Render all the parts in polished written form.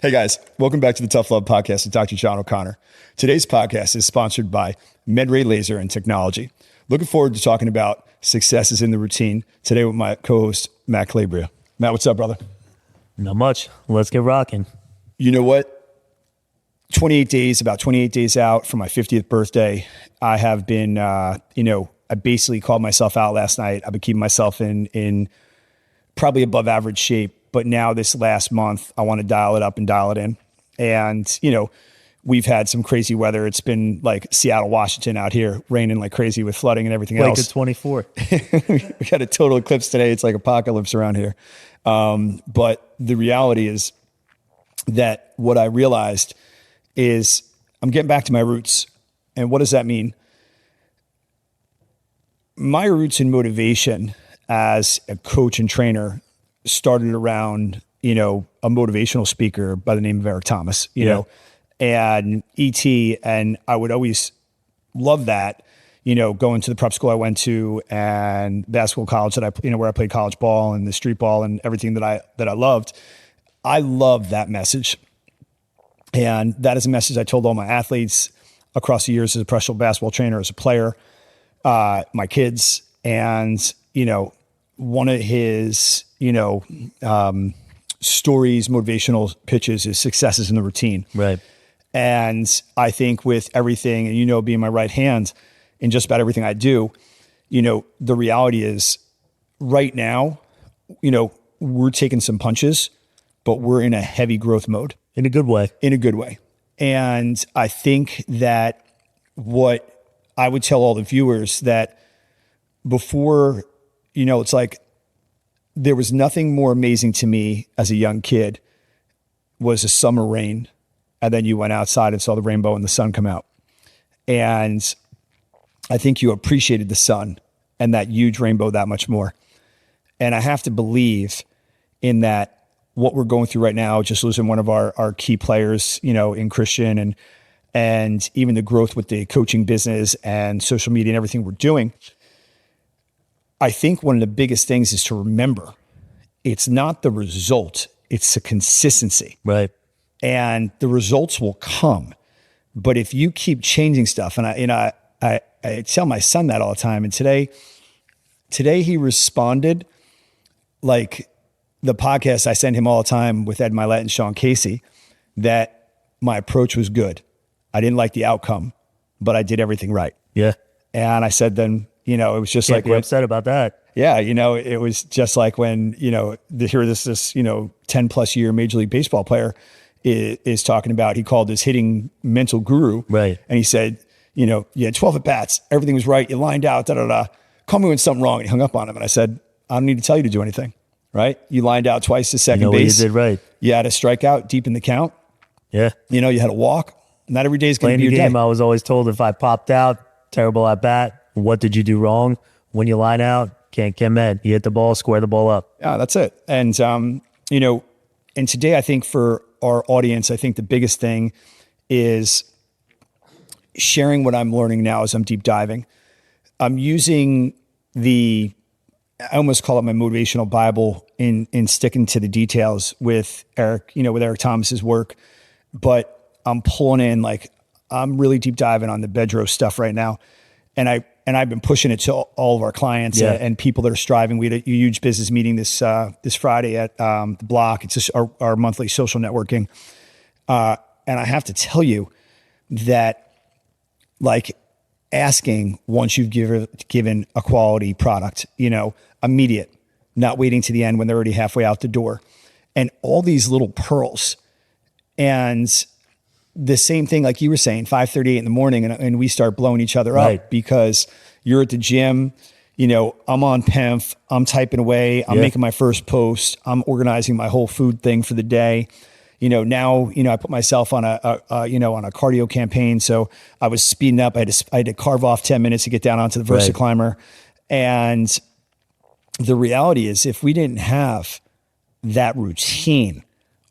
Hey guys, welcome back to the Tough Love Podcast with Dr. John O'Connor. Today's podcast is sponsored by MedRay Laser and Technology. Looking forward to talking about successes in the routine today with my co-host, Matt Calabria. Matt, what's up, brother? Not much. Let's get rocking. You know what? About 28 days out from my 50th birthday, I have been, I basically called myself out last night. I've been keeping myself in probably above average shape. But now this last month, I want to dial it up and dial it in. And, we've had some crazy weather. It's been like Seattle, Washington out here, raining like crazy with flooding and everything else. Like the 24. We got a total eclipse today. It's like apocalypse around here. But the reality is that what I realized is I'm getting back to my roots. And what does that mean? My roots in motivation as a coach and trainer started around, a motivational speaker by the name of Eric Thomas, you know, and ET. And I would always love that, going to the prep school I went to and basketball college that where I played college ball and the street ball and everything that I loved. I love that message. And that is a message I told all my athletes across the years as a professional basketball trainer, as a player, my kids, and, one of his, stories, motivational pitches is successes in the routine. Right. And I think with everything, and being my right hand in just about everything I do, the reality is right now, we're taking some punches, but we're in a heavy growth mode. In a good way. In a good way. And I think that what I would tell all the viewers that before, it's like there was nothing more amazing to me as a young kid was a summer rain. And then you went outside and saw the rainbow and the sun come out. And I think you appreciated the sun and that huge rainbow that much more. And I have to believe in that what we're going through right now, just losing one of our key players, in Christian and even the growth with the coaching business and social media and everything we're doing. I think one of the biggest things is to remember it's not the result, it's the consistency. Right. And the results will come. But if you keep changing stuff, and I tell my son that all the time. And today he responded like the podcast I send him all the time with Ed Milet and Sean Casey, that my approach was good. I didn't like the outcome, but I did everything right. Yeah. And I said, then, it was just Can't be upset about that. Yeah. It was just like when, here this 10 plus year Major League Baseball player is talking about, he called his hitting mental guru. Right. And he said, you had 12 at bats, everything was right. You lined out, Call me when something wrong. And he hung up on him. And I said, I don't need to tell you to do anything. Right. You lined out twice to second base. You did right. You had a strikeout deep in the count. Yeah. You had a walk. Not every day is going to be your game, day. I was always told if I popped out, terrible at bat. What did you do wrong? When you line out, can't get mad. You hit the ball, square the ball up. Yeah, that's it. And, and today I think for our audience, I think the biggest thing is sharing what I'm learning now as I'm deep diving. I'm using I almost call it my motivational Bible in sticking to the details with Eric, with Eric Thomas's work, but I'm pulling in, like, I'm really deep diving on the Bedros stuff right now. And I've been pushing it to all of our clients and people that are striving. We had a huge business meeting this Friday at the Block. It's just our monthly social networking. And I have to tell you that, like, asking once you've given a quality product, immediate, not waiting to the end when they're already halfway out the door, and all these little pearls. And the same thing, like you were saying, 5:38 in the morning, and we start blowing each other up because you're at the gym, I'm on PEMF, I'm typing away, I'm making my first post, I'm organizing my whole food thing for the day. Now, I put myself on a cardio campaign. So I was speeding up. I had to carve off 10 minutes to get down onto the Versa Climber. And the reality is, if we didn't have that routine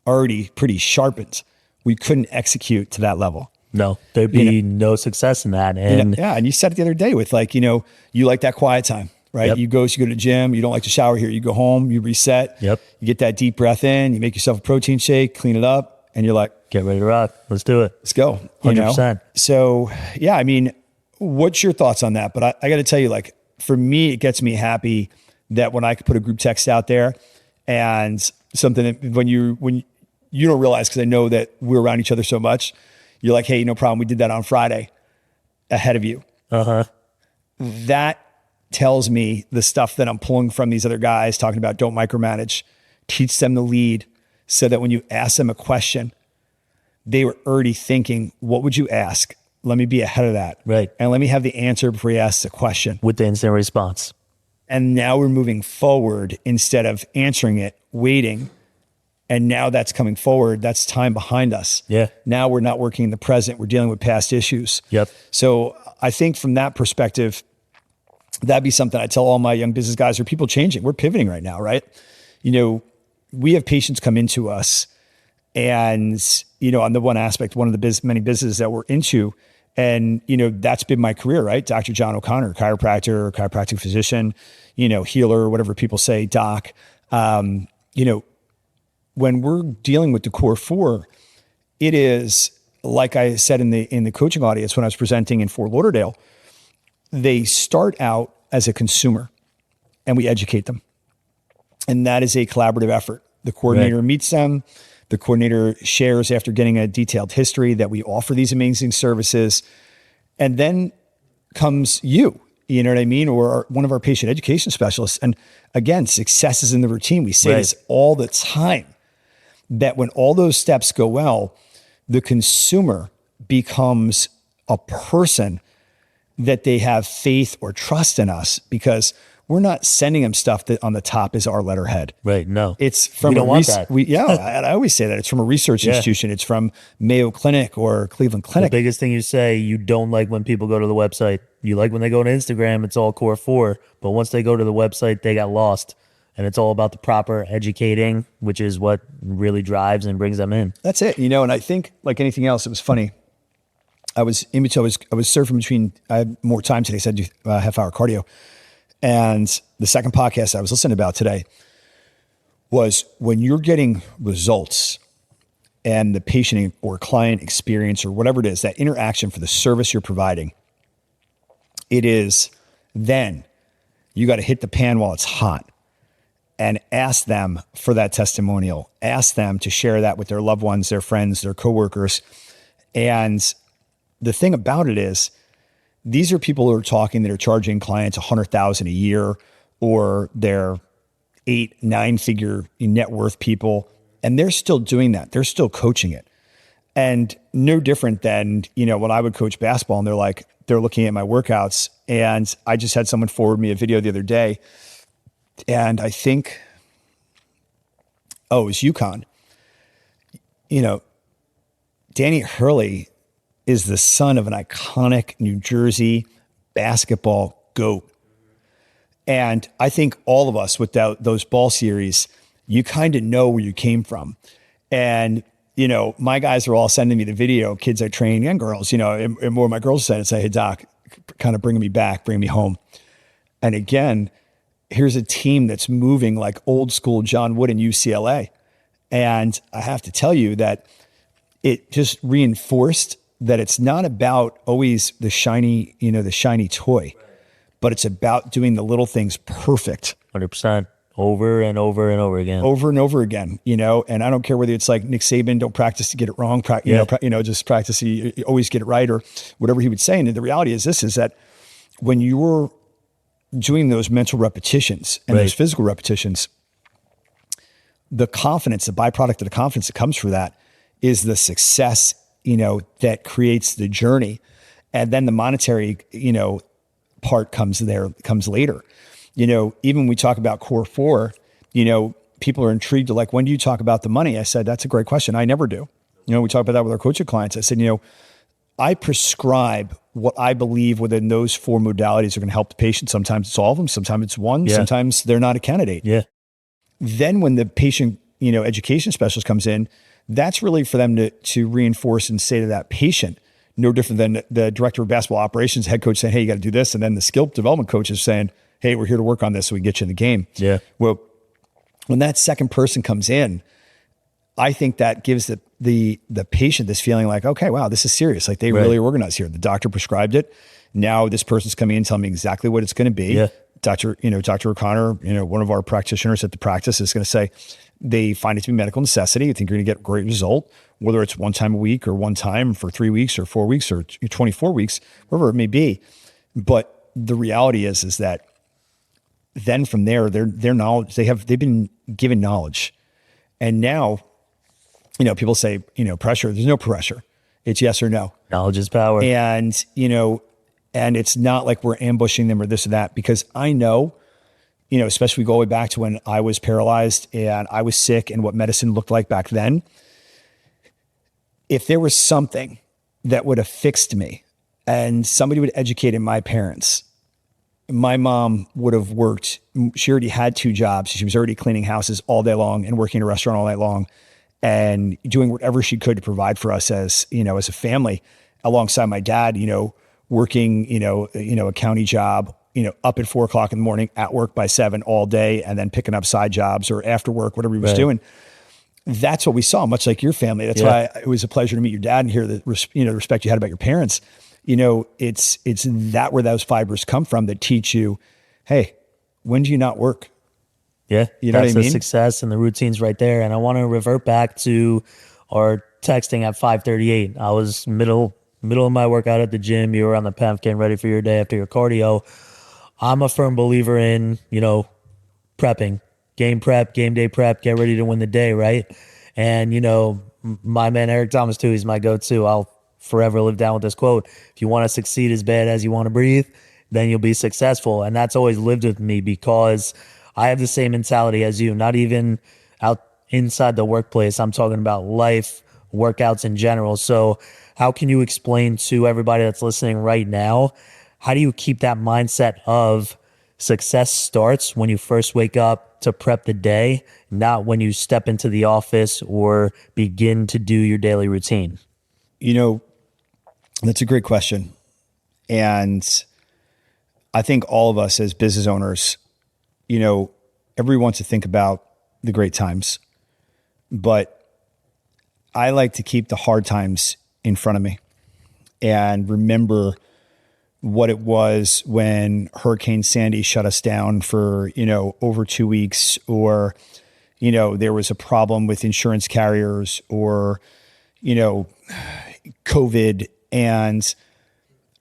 already pretty sharpened, we couldn't execute to that level. No, there'd be no success in that. And and you said it the other day with, like, you like that quiet time, right? Yep. You go to the gym, you don't like to shower here, you go home, you reset, Yep. you get that deep breath in, you make yourself a protein shake, clean it up, and you're like, Get ready to rock. Let's do it. let's go. You know? 100%. So yeah, I mean, what's your thoughts on that? But I got to tell you, like, for me, it gets me happy that when I could put a group text out there and something that when you don't realize, because I know that we're around each other so much, you're like, hey, no problem. We did that on Friday ahead of you. That tells me the stuff that I'm pulling from these other guys talking about don't micromanage, teach them to lead so that when you ask them a question, they were already thinking, what would you ask? Let me be ahead of that. Right. And let me have the answer before you ask the question. With the instant response. And now we're moving forward instead of answering it, waiting. And now that's coming forward. That's time behind us. Yeah. Now we're not working in the present. We're dealing with past issues. Yep. So I think from that perspective, that'd be something I tell all my young business guys, are people changing? We're pivoting right now, right? You know, we have patients come into us and, you know, on the one aspect, one of the many businesses that we're into, and, you know, that's been my career, right? Dr. John O'Connor, chiropractor, chiropractic physician, you know, healer, whatever people say, doc. You know, when we're dealing with the core four, it is, like I said in the coaching audience when I was presenting in Fort Lauderdale, they start out as a consumer and we educate them. And that is a collaborative effort. The coordinator meets them. The coordinator shares after getting a detailed history that we offer these amazing services. And then comes you know what I mean? Or one of our patient education specialists. And again, success is in the routine. We say this all the time, that when all those steps go well, the consumer becomes a person that they have faith or trust in us, because we're not sending them stuff that on the top is our letterhead. Right. No. It's from we don't want that. I always say that. It's from a research institution. It's from Mayo Clinic or Cleveland Clinic. The biggest thing you say, you don't like when people go to the website. You like when they go to Instagram, it's all core four. But once they go to the website, they got lost. And it's all about the proper educating, which is what really drives and brings them in. That's it. You know, and I think like anything else, it was funny. I was surfing between, I had more time today, so I do half-hour cardio. And the second podcast I was listening about today was when you're getting results and the patient or client experience or whatever it is, that interaction for the service you're providing, it is then you got to hit the pan while it's hot and ask them for that testimonial. Ask them to share that with their loved ones, their friends, their coworkers. And the thing about it is, these are people who are talking that are charging clients $100,000 a year, or they're 8-9 figure net worth people, and they're still doing that. They're still coaching it. And no different than, you know, when I would coach basketball and they're looking at my workouts. And I just had someone forward me a video the other day, and I think, it was UConn. You know, Danny Hurley is the son of an iconic New Jersey basketball GOAT. And I think all of us with those ball series, you kind of know where you came from. And, you know, my guys are all sending me the video, kids I train and girls, you know, and more of my girls said and say, hey, doc, kind of bringing me back, bring me home. And again, here's a team that's moving like old school John Wood and UCLA. And I have to tell you that it just reinforced that it's not about always the shiny toy, but it's about doing the little things perfect. 100%. Over and over and over again. Over and over again, you know, and I don't care whether it's like Nick Saban, don't practice to get it wrong, just practice, you always get it right, or whatever he would say. And the reality is that when you're doing those mental repetitions and those physical repetitions, the confidence, the byproduct of the confidence that comes from that is the success, you know, that creates the journey. And then the monetary, you know, part comes later. You know, even when we talk about core four, you know, people are intrigued to like, when do you talk about the money? I said, that's a great question. I never do. You know, we talk about that with our coaching clients. I said, you know, I prescribe what I believe within those four modalities are going to help the patient. Sometimes it's all of them. Sometimes it's one. Yeah. Sometimes they're not a candidate. Yeah. Then when the patient, you know, education specialist comes in, that's really for them to reinforce and say to that patient, no different than the director of basketball operations, head coach saying, hey, you got to do this. And then the skill development coach is saying, hey, we're here to work on this so we can get you in the game. Yeah. Well, when that second person comes in, I think that gives the patient this feeling like, okay, wow, this is serious. Like they really organized here. The doctor prescribed it. Now this person's coming in telling me exactly what it's going to be. Yeah. Dr. O'Connor, one of our practitioners at the practice is going to say they find it to be medical necessity. I think you're going to get a great result, whether it's one time a week or one time for 3 weeks or 4 weeks or 24 weeks, whatever it may be. But the reality is that then from there, their knowledge, they've been given knowledge. And now, people say, pressure, there's no pressure. It's yes or no. Knowledge is power. And, and it's not like we're ambushing them or this or that, because I know, especially go way back to when I was paralyzed and I was sick and what medicine looked like back then. If there was something that would have fixed me and somebody would have educated my parents, my mom would have worked. She already had 2 jobs. She was already cleaning houses all day long and working in a restaurant all night long and doing whatever she could to provide for us as a family, alongside my dad, working, a county job, up at 4 o'clock in the morning, at work by 7 all day, and then picking up side jobs or after work, whatever he was doing. That's what we saw, much like your family. That's why it was a pleasure to meet your dad and hear the respect you had about your parents. It's that where those fibers come from that teach you, hey, when do you not work? Yeah, you know that's what I mean? The success and the routines right there. And I want to revert back to our texting at 5:38. I was middle of my workout at the gym. You were on the path getting ready for your day after your cardio. I'm a firm believer in, prepping, game prep, game day prep, get ready to win the day, right? And, my man Eric Thomas too, he's my go-to. I'll forever live down with this quote. If you want to succeed as bad as you want to breathe, then you'll be successful. And that's always lived with me because I have the same mentality as you, not even out inside the workplace. I'm talking about life, workouts in general. So how can you explain to everybody that's listening right now, how do you keep that mindset of success starts when you first wake up to prep the day, not when you step into the office or begin to do your daily routine? That's a great question. And I think all of us as business owners, everyone wants to think about the great times, but I like to keep the hard times in front of me and remember what it was when Hurricane Sandy shut us down for, over 2 weeks, or, there was a problem with insurance carriers, or, COVID, and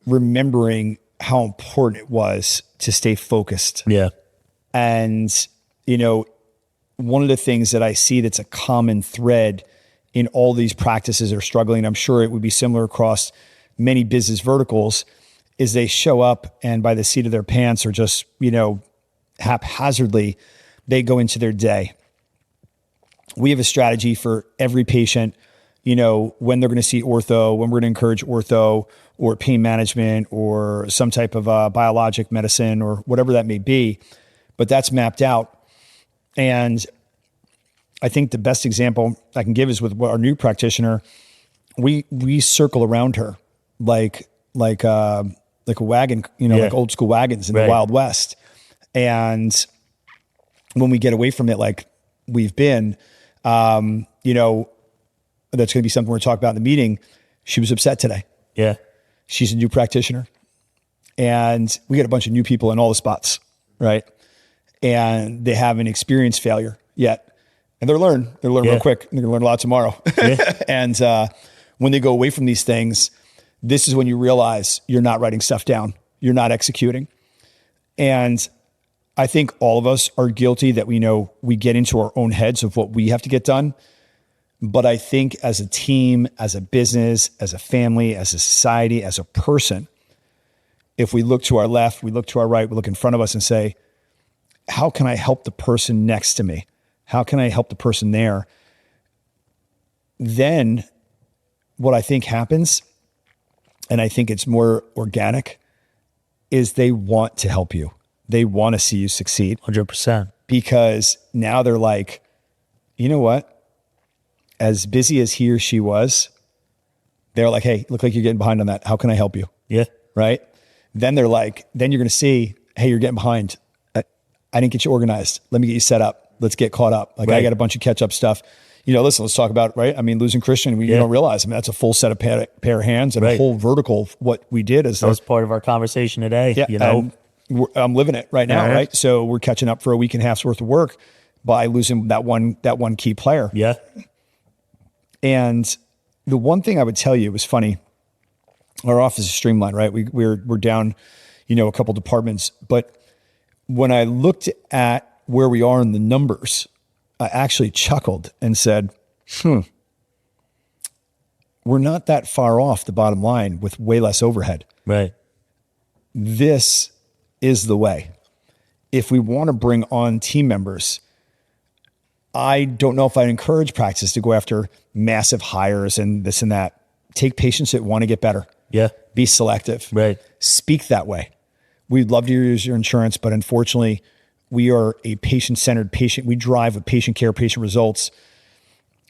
remembering how important it was to stay focused. Yeah. And, one of the things that I see that's a common thread in all these practices are struggling, I'm sure it would be similar across many business verticals, is they show up and by the seat of their pants or just, haphazardly, they go into their day. We have a strategy for every patient, when they're going to see ortho, when we're going to encourage ortho or pain management or some type of biologic medicine or whatever that may be, but that's mapped out. And I think the best example I can give is with our new practitioner. We circle around her like a wagon, like old school wagons in the Wild West. And when we get away from it, like we've been, that's going to be something we're talking about in the meeting. She was upset today. Yeah. She's a new practitioner and we get a bunch of new people in all the spots. Right. And they haven't experienced failure yet. And they're learn real quick. They're going to learn a lot tomorrow. Yeah. And, when they go away from these things, this is when you realize you're not writing stuff down. You're not executing. And I think all of us are guilty that we get into our own heads of what we have to get done. But I think as a team, as a business, as a family, as a society, as a person, if we look to our left, we look to our right, we look in front of us and say, how can I help the person next to me? How can I help the person there? Then what I think happens, and I think it's more organic, is they want to help you. They want to see you succeed. 100%. Because now they're like, you know what? As busy as he or she was, they're like, hey, look like you're getting behind on that. How can I help you? Yeah. Right? Then they're like, then you're going to see, hey, you're getting behind. I didn't get you organized. Let me get you set up. Let's get caught up. Like I got a bunch of catch up stuff. listen, let's talk about, right? I mean, losing Christian, you don't realize, I mean, that's a full set of pair of hands and a whole vertical of what we did. That was part of our conversation today. Yeah, and I'm living it right now, right? So we're catching up for a week and a half's worth of work by losing that one key player. Yeah. And the one thing I would tell you was funny. Our office is streamlined, right? We're down, a couple departments, but when I looked at where we are in the numbers, I actually chuckled and said, we're not that far off the bottom line with way less overhead. Right. This is the way. If we want to bring on team members, I don't know if I'd encourage practice to go after massive hires and this and that. Take patients that want to get better. Yeah. Be selective. Right. Speak that way. We'd love to use your insurance, but unfortunately, we are a patient-centered patient. We drive with patient care, patient results.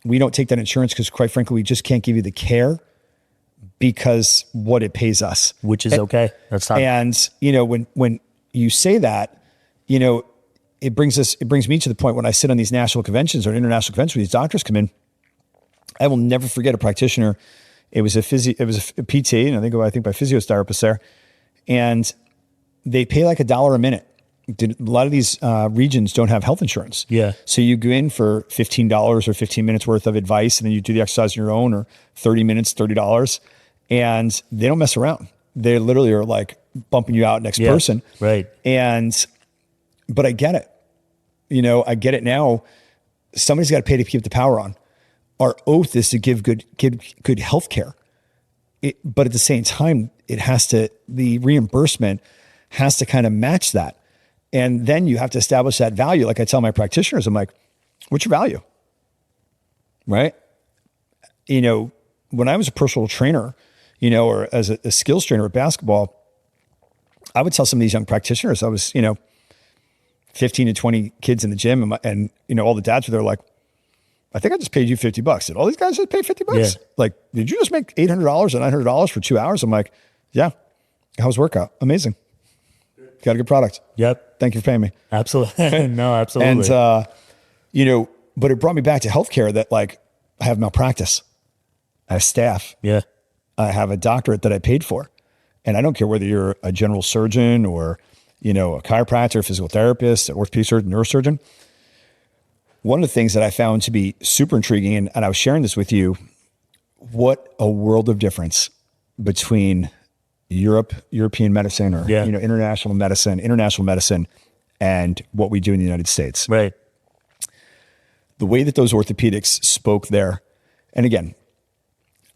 We don't take that insurance because, quite frankly, we just can't give you the care because what it pays us. Which is okay. That's not. And when you say that, it brings me to the point when I sit on these national conventions or international conventions where these doctors come in. I will never forget a practitioner. It was a PT, and I think by physiotherapists there, and they pay like $1 a minute. A lot of these regions don't have health insurance. Yeah. So you go in for $15 or 15 minutes worth of advice, and then you do the exercise on your own, or 30 minutes, $30, and they don't mess around. They literally are like bumping you out next person. Right. But I get it. I get it now. Somebody's got to pay to keep the power on. Our oath is to give good health care. But at the same time, the reimbursement has to kind of match that. And then you have to establish that value. Like I tell my practitioners, I'm like, what's your value? Right? When I was a personal trainer, or as a skills trainer at basketball, I would tell some of these young practitioners, I was, 15 to 20 kids in the gym and all the dads were there like, I think I just paid you $50. Did all these guys just pay $50? Yeah. Like, did you just make $800 or $900 for 2 hours? I'm like, yeah. How was workout? Amazing. Got a good product. Yep. Thank you for paying me. Absolutely. No, absolutely. And, but it brought me back to healthcare that like I have malpractice. I have staff. Yeah. I have a doctorate that I paid for. And I don't care whether you're a general surgeon or, a chiropractor, physical therapist, orthopedic surgeon, neurosurgeon. One of the things that I found to be super intriguing, and I was sharing this with you, what a world of difference between European medicine or international medicine and what we do in the United States. Right. The way that those orthopedics spoke there, and again,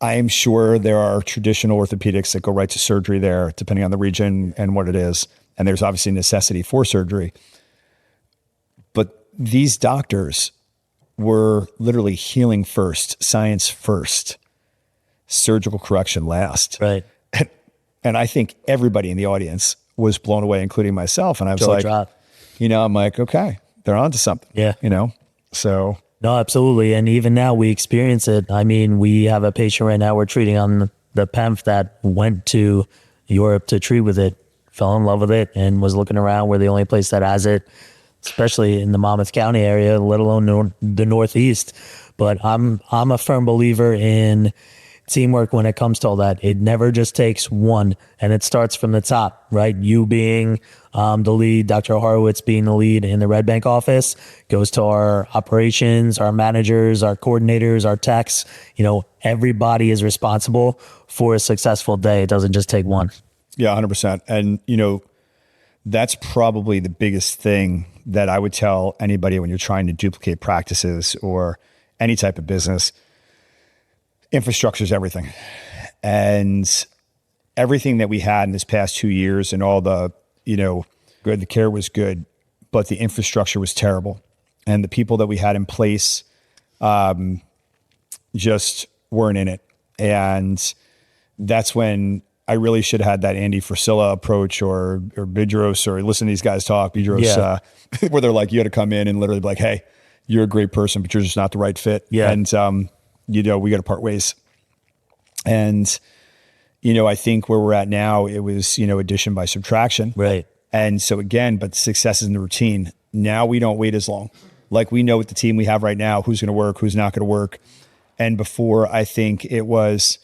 I am sure there are traditional orthopedics that go right to surgery there, depending on the region and what it is. And there's obviously necessity for surgery. But these doctors were literally healing first, science first, surgical correction last. Right. And I think everybody in the audience was blown away, including myself. And I was I'm like, okay, they're onto something. Yeah. So. No, absolutely. And even now we experience it. I mean, we have a patient right now we're treating on the PEMF that went to Europe to treat with it, fell in love with it, and was looking around. We're the only place that has it, especially in the Monmouth County area, let alone the Northeast. But I'm a firm believer in teamwork when it comes to all that. It never just takes one, and it starts from the top, right? You being the lead, Dr. Horowitz being the lead in the Red Bank office, goes to our operations, our managers, our coordinators, our techs. Everybody is responsible for a successful day. It doesn't just take one. Yeah, 100%. And, that's probably the biggest thing that I would tell anybody when you're trying to duplicate practices or any type of business. Infrastructure is everything. And everything that we had in this past 2 years and all the, good, the care was good, but the infrastructure was terrible. And the people that we had in place just weren't in it. And that's when I really should have had that Andy Frisella approach or Bidros, or listen to these guys talk, Bidros, where they're like, you got to come in and literally be like, hey, you're a great person, but you're just not the right fit. Yeah. And, we got to part ways. And, I think where we're at now, it was, addition by subtraction. Right. And so again, but success is in the routine. Now we don't wait as long. Like we know with the team we have right now, who's going to work, who's not going to work. And before, I think it was,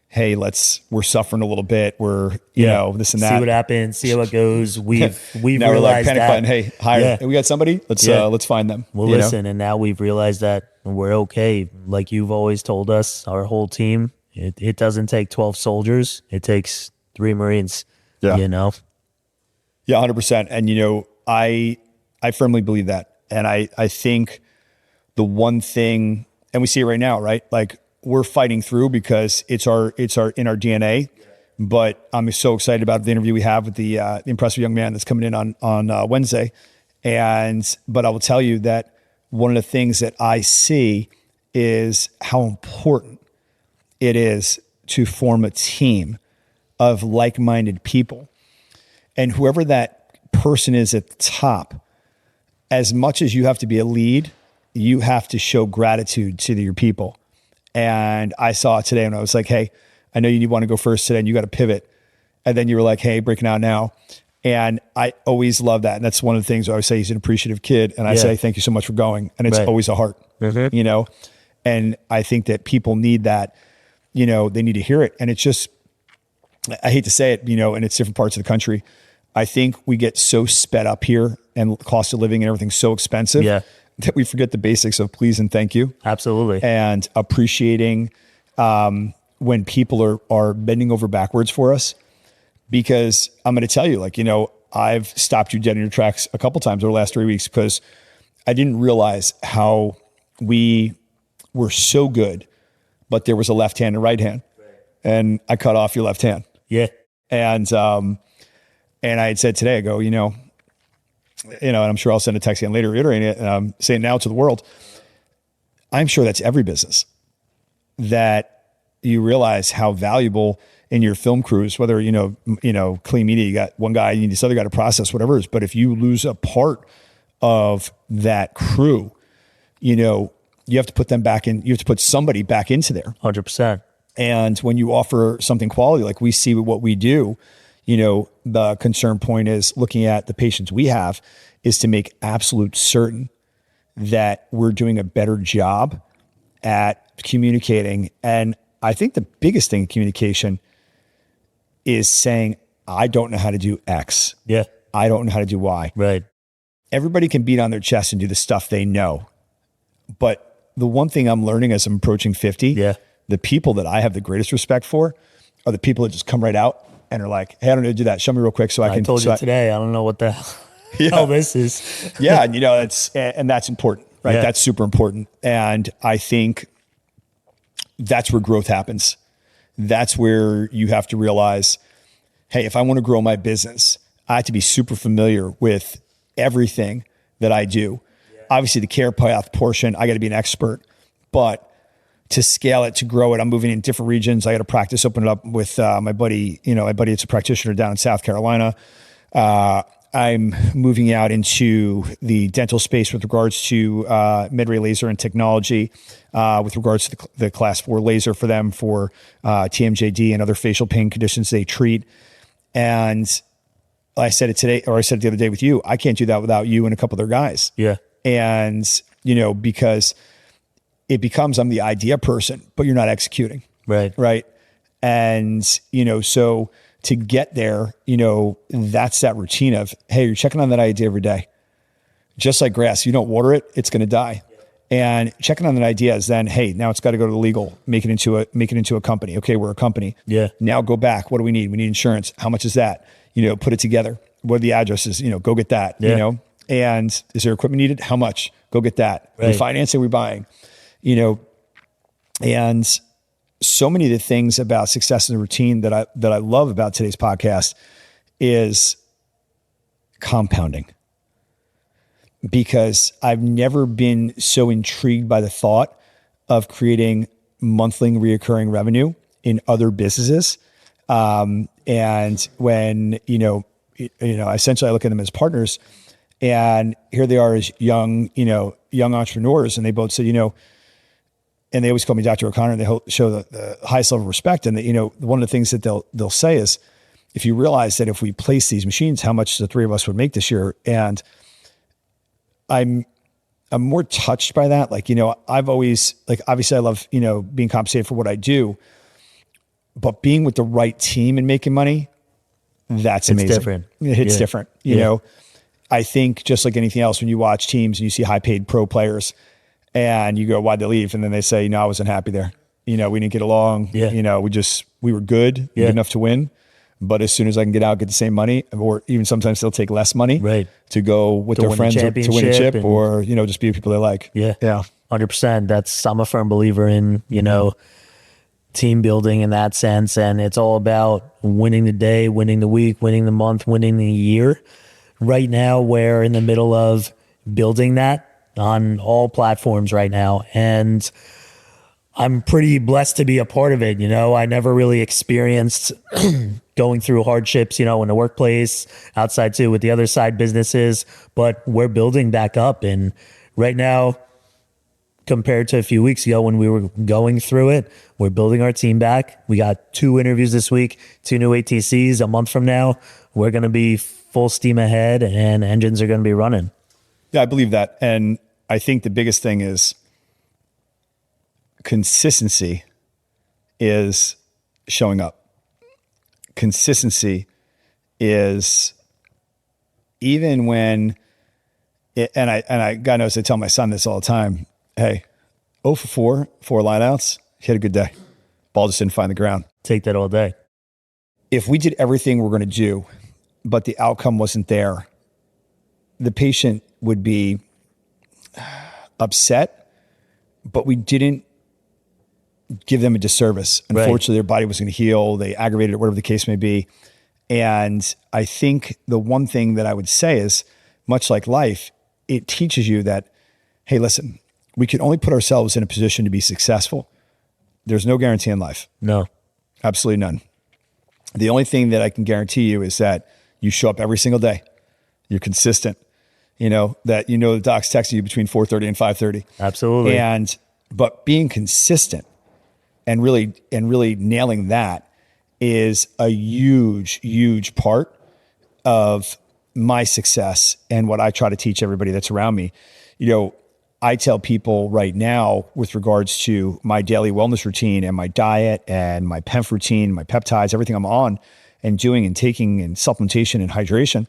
hey, we're suffering a little bit. We're, you know, this and that. See what happens, see how it goes. We've now we're like realized panic that. button. Hey, hire. Yeah. Hey, we got somebody. Let's find them. Well, listen, and now we've realized that we're okay. Like you've always told us, our whole team, it doesn't take 12 soldiers. It takes 3 Marines, Yeah. you know? Yeah, 100%. And, you know, I firmly believe that. And I think the one thing, and we see it right now, right? Like we're fighting through because it's in our DNA. But I'm so excited about the interview we have with the impressive young man that's coming in on Wednesday. But I will tell you that one of the things that I see is how important it is to form a team of like-minded people. And whoever that person is at the top, as much as you have to be a lead, you have to show gratitude to your people. And I saw it today when I was like, hey, I know you want to go first today and you got to pivot. And then you were like, hey, breaking out now. And I always love that. And that's one of the things I always say, he's an appreciative kid. And I say, thank you so much for going. And it's always a heart, you know? And I think that people need that, you know, they need to hear it. And it's just, I hate to say it, you know, and it's different parts of the country. I think we get so sped up here and cost of living and everything's so expensive that we forget the basics of please and thank you. Absolutely. And appreciating when people are bending over backwards for us. Because I'm going to tell you, like, you know, I've stopped you dead in your tracks a couple times over the last 3 weeks because I didn't realize how we were so good, but there was a left hand and right hand. And I cut off your left hand. Yeah. And I had said today, I go, you know, and I'm sure I'll send a text again later reiterating it, and I'm saying now to the world, I'm sure that's every business, that you realize how valuable in your film crews, whether, you know, clean media, you got one guy, you need this other guy to process whatever it is. But if you lose a part of that crew, you know, you have to put them back in, you have to put somebody back into there. 100%. And when you offer something quality, like we see what we do, you know, the concern point is looking at the patients we have is to make absolute certain that we're doing a better job at communicating. And I think the biggest thing in communication is saying, I don't know how to do X. Yeah. I don't know how to do Y. Right. Everybody can beat on their chest and do the stuff they know. But the one thing I'm learning as I'm approaching 50, the people that I have the greatest respect for are the people that just come right out and are like, hey, I don't know how to do that. Show me real quick so I can. I told you today, I don't know what the hell this is. Yeah. And you know, that's important, right? Yeah. That's super important. And I think that's where growth happens. That's where you have to realize, hey, if I want to grow my business, I have to be super familiar with everything that I do. Yeah. Obviously, the care path portion, I got to be an expert. But to scale it, to grow it, I'm moving in different regions. I got to practice, open it up with my buddy. You know, my buddy, it's a practitioner down in South Carolina. I'm moving out into the dental space with regards to MedRay laser and technology, with regards to the class 4 laser for them for TMJD and other facial pain conditions they treat. And I said it today, or I said it the other day with you, I can't do that without you and a couple other guys. Yeah. And, you know, because it becomes, I'm the idea person, but you're not executing. Right. Right. And, you know, so to get there, you know, that's that routine of, hey, you're checking on that idea every day. Just like grass, you don't water it, it's going to die. And checking on that idea is then, hey, now it's got to go to the legal, make it into a company. Okay, we're a company. Yeah. Now go back. What do we need? We need insurance. How much is that? You know, put it together. What are the addresses? You know, go get that. Yeah. You know, and is there equipment needed? How much? Go get that. Right. Financing, we're buying. You know, and so many of the things about success and routine that I love about today's podcast is compounding. Because I've never been so intrigued by the thought of creating monthly reoccurring revenue in other businesses. And when, you know, essentially I look at them as partners, and here they are as young entrepreneurs, and they both said, you know, and they always call me Dr. O'Connor, and they show the highest level of respect. And you know, one of the things that they'll say is, if you realize that if we place these machines, how much the three of us would make this year. And I'm I'm more touched by that. Like, I've always, like, obviously I love, being compensated for what I do, but being with the right team and making money, that's amazing. Different. It's different. You know, I think just like anything else, when you watch teams and you see high paid pro players and you go, why'd they leave? And then they say, I wasn't happy there. We didn't get along. Yeah. We were good enough to win. But as soon as I can get out, get the same money, or even sometimes they'll take less money to go with their friends to win a chip, or, just be with people they like. Yeah. Yeah. 100%. I'm a firm believer in, team building in that sense. And it's all about winning the day, winning the week, winning the month, winning the year. Right now, we're in the middle of building that on all platforms right now. And I'm pretty blessed to be a part of it. I never really experienced going through hardships, in the workplace, outside too, with the other side businesses, but we're building back up. And right now, compared to a few weeks ago when we were going through it, we're building our team back. We got 2 interviews this week, 2 new ATCs. A month from now, we're going to be full steam ahead and engines are going to be running. Yeah, I believe that. And I think the biggest thing is consistency is showing up. Consistency is even when and I God knows I tell my son this all the time. Hey, 0 for 4 lineouts. He had a good day. Ball just didn't find the ground. Take that all day. If we did everything we're going to do, but the outcome wasn't there, the patient would be upset, but we didn't give them a disservice. Unfortunately, their body was going to heal. They aggravated it, whatever the case may be. And I think the one thing that I would say is, much like life, it teaches you that, hey, listen, we can only put ourselves in a position to be successful. There's no guarantee in life. No. Absolutely none. The only thing that I can guarantee you is that you show up every single day. You're consistent. That the doc's texting you between 4:30 and 5:30. Absolutely. But being consistent and really nailing that is a huge, huge part of my success and what I try to teach everybody that's around me. I tell people right now with regards to my daily wellness routine and my diet and my PEMF routine, my peptides, everything I'm on and doing and taking and supplementation and hydration,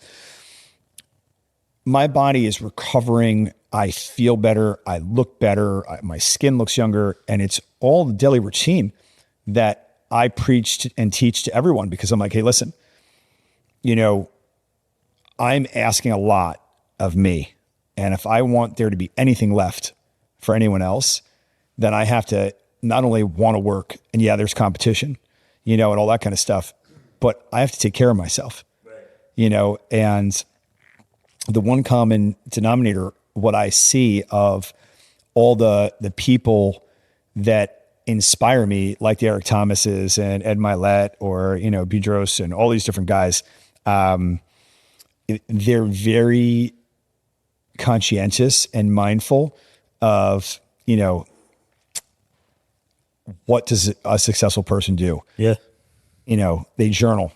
my body is recovering. I feel better. I look better. My skin looks younger. And it's all the daily routine that I preach and teach to everyone, because I'm like, hey, listen, I'm asking a lot of me. And if I want there to be anything left for anyone else, then I have to not only want to work, and there's competition, and all that kind of stuff, but I have to take care of myself, and the one common denominator, what I see of all the people that inspire me, like the Eric Thomases and Ed Milet or, Boudros and all these different guys, they're very conscientious and mindful of, what does a successful person do? Yeah. They journal,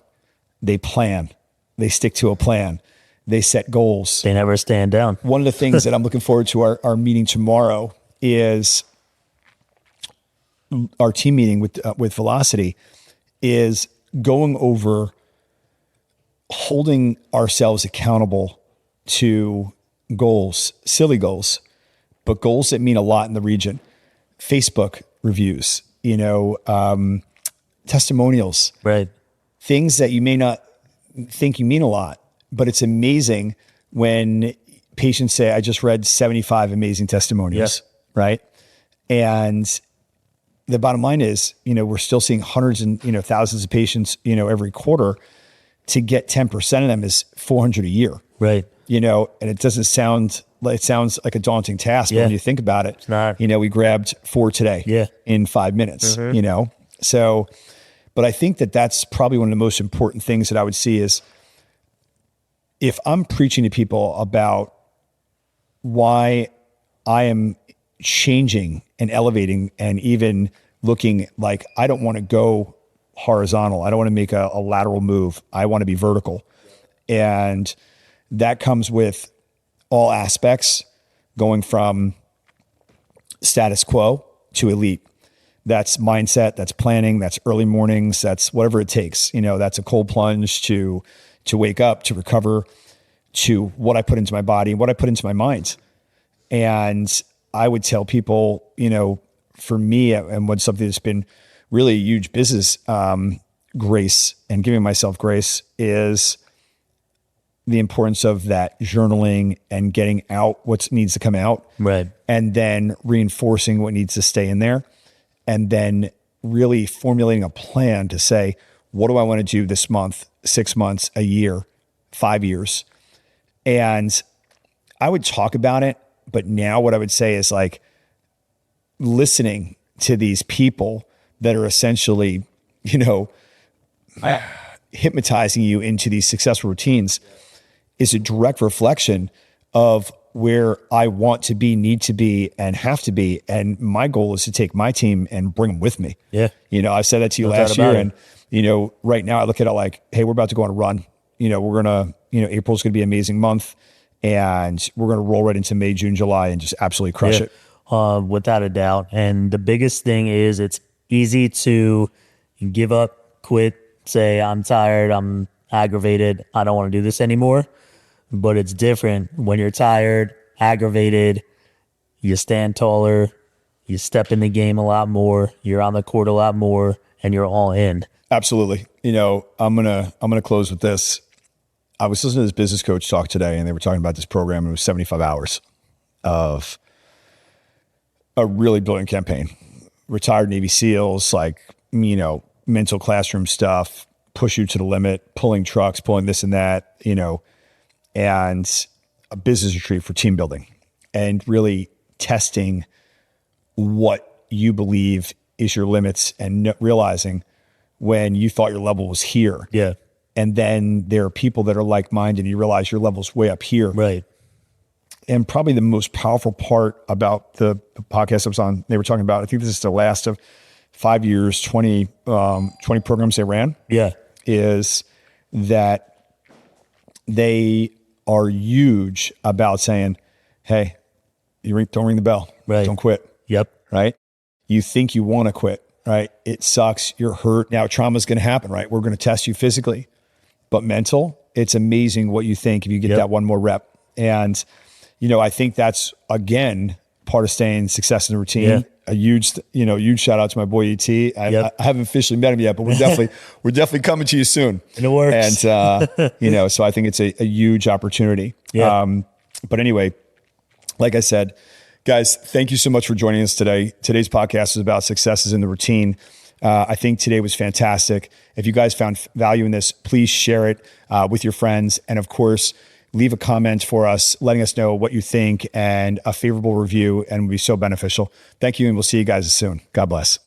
they plan, they stick to a plan, they set goals. They never stand down. One of the things that I'm looking forward to our meeting tomorrow is our team meeting with Velocity, is going over holding ourselves accountable to goals, silly goals, but goals that mean a lot in the region. Facebook reviews, testimonials, right? Things that you may not think you mean a lot, but it's amazing when patients say, I just read 75 amazing testimonials, right? And the bottom line is, we're still seeing hundreds and, thousands of patients, every quarter. To get 10% of them is 400 a year. Right. And it doesn't sound like, it sounds like a daunting task, but when you think about it, it's not. We grabbed 4 today in 5 minutes, So, but I think that that's probably one of the most important things that I would see is, if I'm preaching to people about why I am changing and elevating and even looking like I don't want to go horizontal, I don't want to make a lateral move, I want to be vertical. And that comes with all aspects going from status quo to elite. That's mindset, that's planning, that's early mornings, that's whatever it takes. That's a cold plunge to wake up, to recover, to what I put into my body and what I put into my mind. And I would tell people, for me, and what's something that's been really a huge business grace and giving myself grace is the importance of that journaling and getting out what needs to come out. Right. And then reinforcing what needs to stay in there. And then really formulating a plan to say, what do I want to do this month, 6 months, a year, 5 years? And I would talk about it, but now what I would say is like listening to these people that are essentially, hypnotizing you into these successful routines is a direct reflection of where I want to be, need to be, and have to be. And my goal is to take my team and bring them with me. Yeah. I said that to you last year. And, right now I look at it like, hey, we're about to go on a run. We're going to, April's going to be an amazing month, and we're going to roll right into May, June, July and just absolutely crush it. Without a doubt. And the biggest thing is it's easy to give up, quit, say, I'm tired, I'm aggravated, I don't want to do this anymore. But it's different when you're tired, aggravated, you stand taller, you step in the game a lot more, you're on the court a lot more, and you're all in. Absolutely. I'm gonna close with this. I was listening to this business coach talk today, and they were talking about this program. It was 75 hours of a really brilliant campaign. Retired Navy SEALs, mental classroom stuff, push you to the limit, pulling trucks, pulling this and that, and a business retreat for team building and really testing what you believe is your limits and realizing when you thought your level was here. Yeah. And then there are people that are like-minded and you realize your level's way up here. Right. And probably the most powerful part about the podcast I was on, they were talking about, I think this is the last of 5 years, 20 programs they ran. Yeah. Is that they are huge about saying, hey, don't ring the bell. Right. Don't quit. Yep. Right. You think you want to quit, right? It sucks. You're hurt. Now trauma's going to happen, right? We're going to test you physically, but mental, it's amazing what you think if you get that one more rep. And, I think that's, again, part of staying success in the routine. Yeah. A huge shout out to my boy ET. I haven't officially met him yet, but we're definitely coming to you soon. And it works. And, so I think it's a huge opportunity. Yeah. But anyway, like I said, guys, thank you so much for joining us today. Today's podcast is about successes in the routine. I think today was fantastic. If you guys found value in this, please share it with your friends. And of course, leave a comment for us, letting us know what you think, and a favorable review, and would be so beneficial. Thank you, and we'll see you guys soon. God bless.